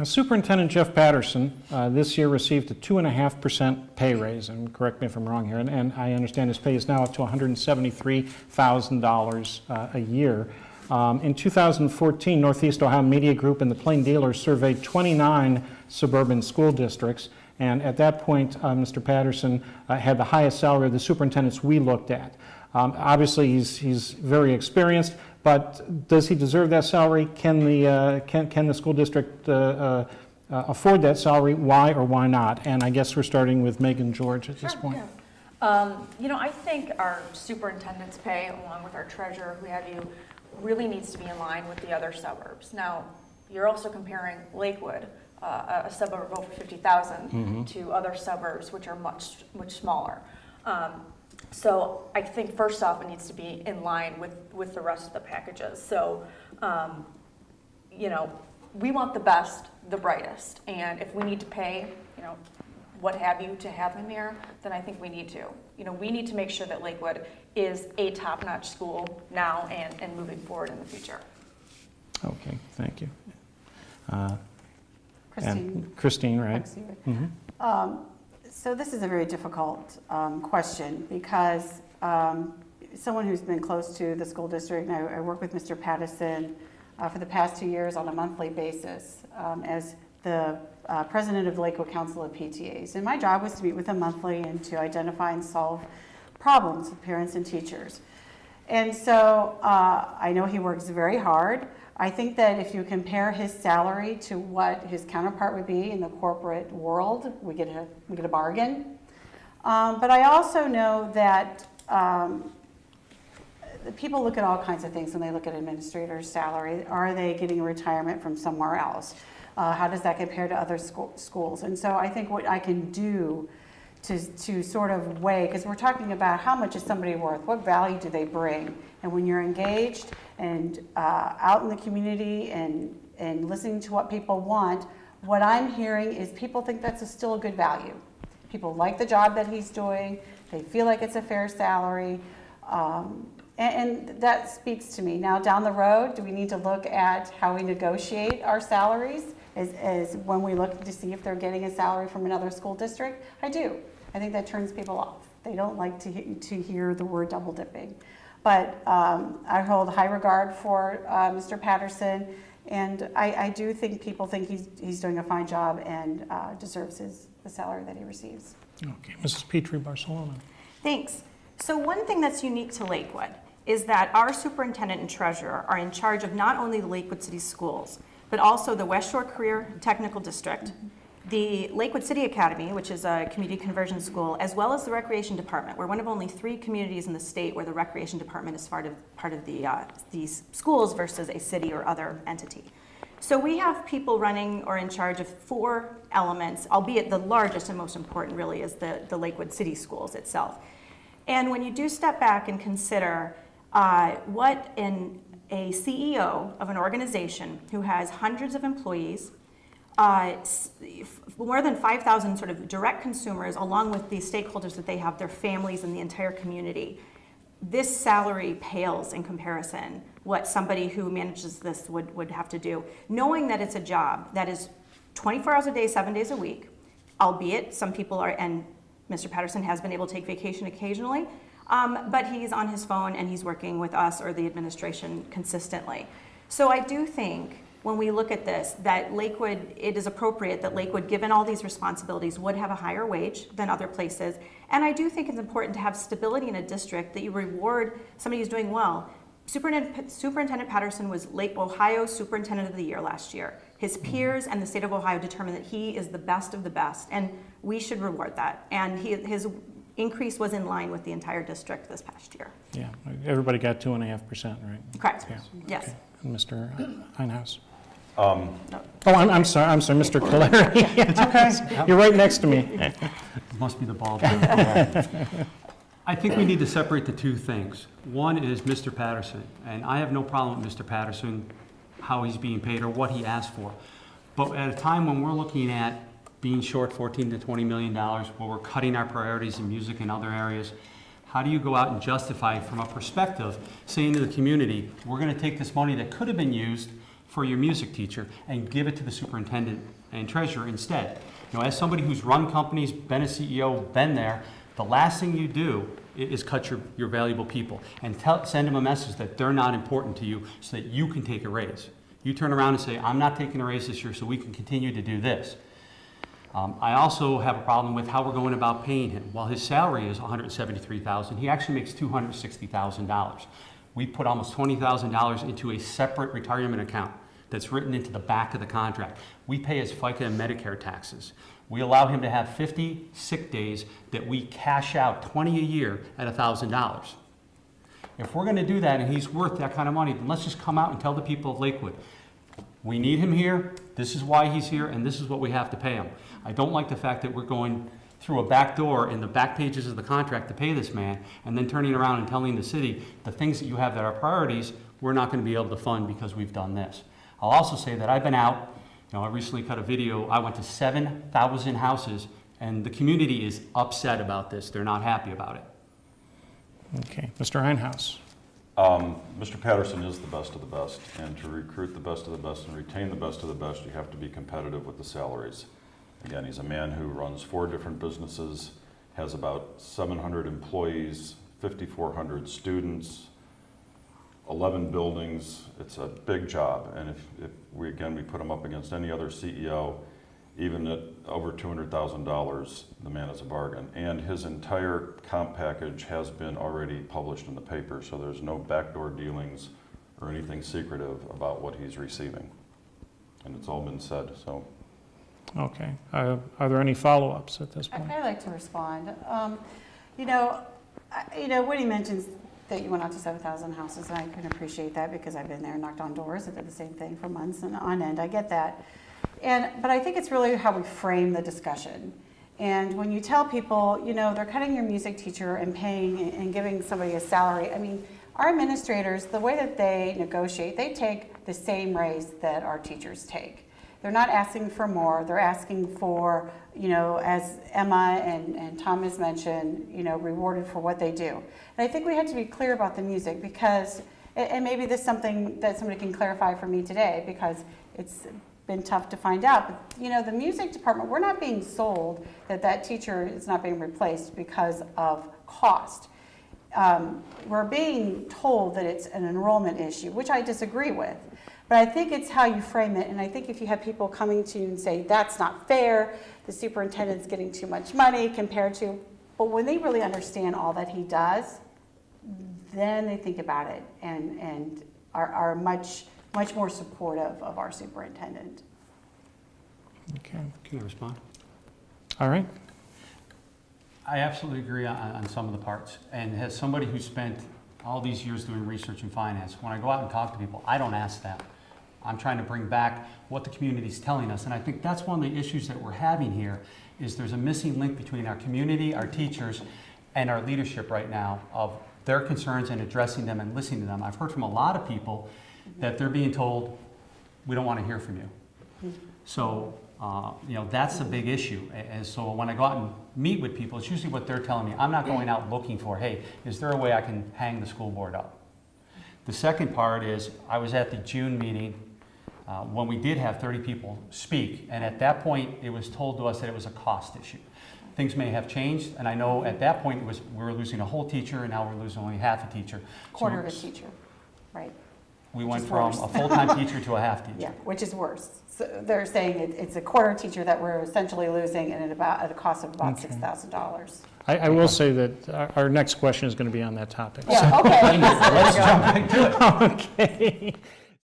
Superintendent Jeff Patterson this year received a 2.5% pay raise, and correct me if I'm wrong here, and I understand his pay is now up to $173,000 a year. In 2014, Northeast Ohio Media Group and the Plain Dealer surveyed 29 suburban school districts, and at that point, Mr. Patterson had the highest salary of the superintendents we looked at. Obviously, he's very experienced, but does he deserve that salary? Can the school district afford that salary? Why or why not? And I guess we're starting with Megan George at this point. Yeah. You know, I think our superintendent's pay, along with our treasurer, who have you, really needs to be in line with the other suburbs. Now, you're also comparing Lakewood, a suburb of over 50,000, to other suburbs which are much smaller. So I think first off, it needs to be in line with the rest of the packages. So, you know, we want the best, the brightest, and if we need to pay, you know, what have you to have him here, then I think we need to. You know, we need to make sure that Lakewood is a top-notch school now and moving forward in the future. Okay, thank you. Christine, right? Mm-hmm. So this is a very difficult question because someone who's been close to the school district, and I work with Mr. Patterson for the past 2 years on a monthly basis as the president of the Lakewood Council of PTAs. And my job was to meet with them monthly and to identify and solve problems with parents and teachers. And so I know he works very hard. I think that if you compare his salary to what his counterpart would be in the corporate world, we get a bargain. But I also know that people look at all kinds of things when they look at administrators' salary. Are they getting a retirement from somewhere else? How does that compare to other schools? And so I think what I can do to sort of weigh, because we're talking about how much is somebody worth, what value do they bring? And when you're engaged and out in the community and listening to what people want, what I'm hearing is people think that's still a good value. People like the job that he's doing. They feel like it's a fair salary. And that speaks to me. Now, down the road, do we need to look at how we negotiate our salaries as when we look to see if they're getting a salary from another school district? I do. I think that turns people off. They don't like to hear the word double dipping. But I hold high regard for Mr. Patterson, and I do think people think he's doing a fine job and deserves the salary that he receives. Okay, Mrs. Petrie, Barcelona. Thanks. So one thing that's unique to Lakewood is that our superintendent and treasurer are in charge of not only the Lakewood City Schools, but also the West Shore Career Technical District, the Lakewood City Academy, which is a community conversion school, as well as the Recreation Department. We're one of only 3 communities in the state where the Recreation Department is part of these schools versus a city or other entity. So we have people running or in charge of 4 elements, albeit the largest and most important really is the Lakewood City Schools itself. And when you do step back and consider what a CEO of an organization who has hundreds of employees, more than 5,000 sort of direct consumers, along with the stakeholders that they have, their families and the entire community, this salary pales in comparison what somebody who manages this would have to do, knowing that it's a job that is 24 hours a day, 7 days a week, albeit some people are, and Mr. Patterson has been able to take vacation occasionally, but he's on his phone and he's working with us or the administration consistently. So I do think when we look at this, that Lakewood, it is appropriate that Lakewood, given all these responsibilities, would have a higher wage than other places. And I do think it's important to have stability in a district that you reward somebody who's doing well. Superintendent Patterson was Lake Ohio Superintendent of the Year last year. His peers and the state of Ohio determined that he is the best of the best, and we should reward that. And his increase was in line with the entire district this past year. Yeah, everybody got 2.5%, right? Correct. Yeah. Yes. Okay. And Mr. Heinhaus. No. Oh, I'm sorry, Mr. Calleri. It's okay. You're right next to me. It must be the ball. I think we need to separate the 2 things. One is Mr. Patterson, and I have no problem with Mr. Patterson, how he's being paid or what he asked for. But at a time when we're looking at being short $14 to $20 million, where we're cutting our priorities in music and other areas, how do you go out and justify from a perspective, saying to the community, we're going to take this money that could have been used for your music teacher and give it to the superintendent and treasurer instead. You know, as somebody who's run companies, been a CEO, been there, the last thing you do is cut your valuable people and send them a message that they're not important to you so that you can take a raise. You turn around and say, I'm not taking a raise this year so we can continue to do this. I also have a problem with how we're going about paying him. While his salary is $173,000, he actually makes $260,000. We put almost $20,000 into a separate retirement account that's written into the back of the contract. We pay his FICA and Medicare taxes. We allow him to have 50 sick days that we cash out 20 a year at $1,000. If we're going to do that and he's worth that kind of money, then let's just come out and tell the people of Lakewood, we need him here, this is why he's here, and this is what we have to pay him. I don't like the fact that we're going through a back door in the back pages of the contract to pay this man, and then turning around and telling the city the things that you have that are priorities, we're not going to be able to fund because we've done this. I'll also say that I've been out, I recently cut a video, I went to 7,000 houses, and the community is upset about this. They're not happy about it. Okay, Mr. Einhaus. Mr. Patterson is the best of the best, and to recruit the best of the best and retain the best of the best, you have to be competitive with the salaries. Again, he's a man who runs 4 different businesses, has about 700 employees, 5,400 students, 11 buildings. It's a big job, and if we put him up against any other CEO, even at over $200,000, the man is a bargain. And his entire comp package has been already published in the paper, so there's no backdoor dealings or anything secretive about what he's receiving. And it's all been said, so. Okay. Are there any follow-ups at this point? I'd like to respond. When he mentions that you went out to 7,000 houses, and I can appreciate that because I've been there and knocked on doors and did the same thing for months and on end. I get that. But I think it's really how we frame the discussion. And when you tell people, they're cutting your music teacher and paying and giving somebody a salary, I mean, our administrators, the way that they negotiate, they take the same raise that our teachers take. They're not asking for more. They're asking for, as Emma and Tom has mentioned, rewarded for what they do. And I think we had to be clear about the music because, and maybe this is something that somebody can clarify for me today because it's been tough to find out. But, the music department, we're not being sold that teacher is not being replaced because of cost. We're being told that it's an enrollment issue, which I disagree with. But I think it's how you frame it, and I think if you have people coming to you and say, that's not fair, the superintendent's getting too much money compared to, but when they really understand all that he does, then they think about it and are much more supportive of our superintendent. Okay. Can I respond? All right. I absolutely agree on some of the parts. And as somebody who spent all these years doing research in finance, when I go out and talk to people, I don't ask them. I'm trying to bring back what the community's telling us. And I think that's one of the issues that we're having here is there's a missing link between our community, our teachers, and our leadership right now of their concerns and addressing them and listening to them. I've heard from a lot of people that they're being told, we don't want to hear from you. So, that's a big issue. And so when I go out and meet with people, it's usually what they're telling me. I'm not going out looking for, hey, is there a way I can hang the school board up? The second part is I was at the June meeting when we did have 30 people speak, and at that point it was told to us that it was a cost issue. Things may have changed, and I know at that point we were losing a whole teacher, and now we're losing only half a teacher. Quarter of a teacher, right. We went from a full-time teacher to a half teacher. Yeah, which is worse. So they're saying it's a quarter teacher that we're essentially losing and at a cost of about $6,000. I will say that our next question is going to be on that topic. Yeah, okay. Let's jump into it. Okay.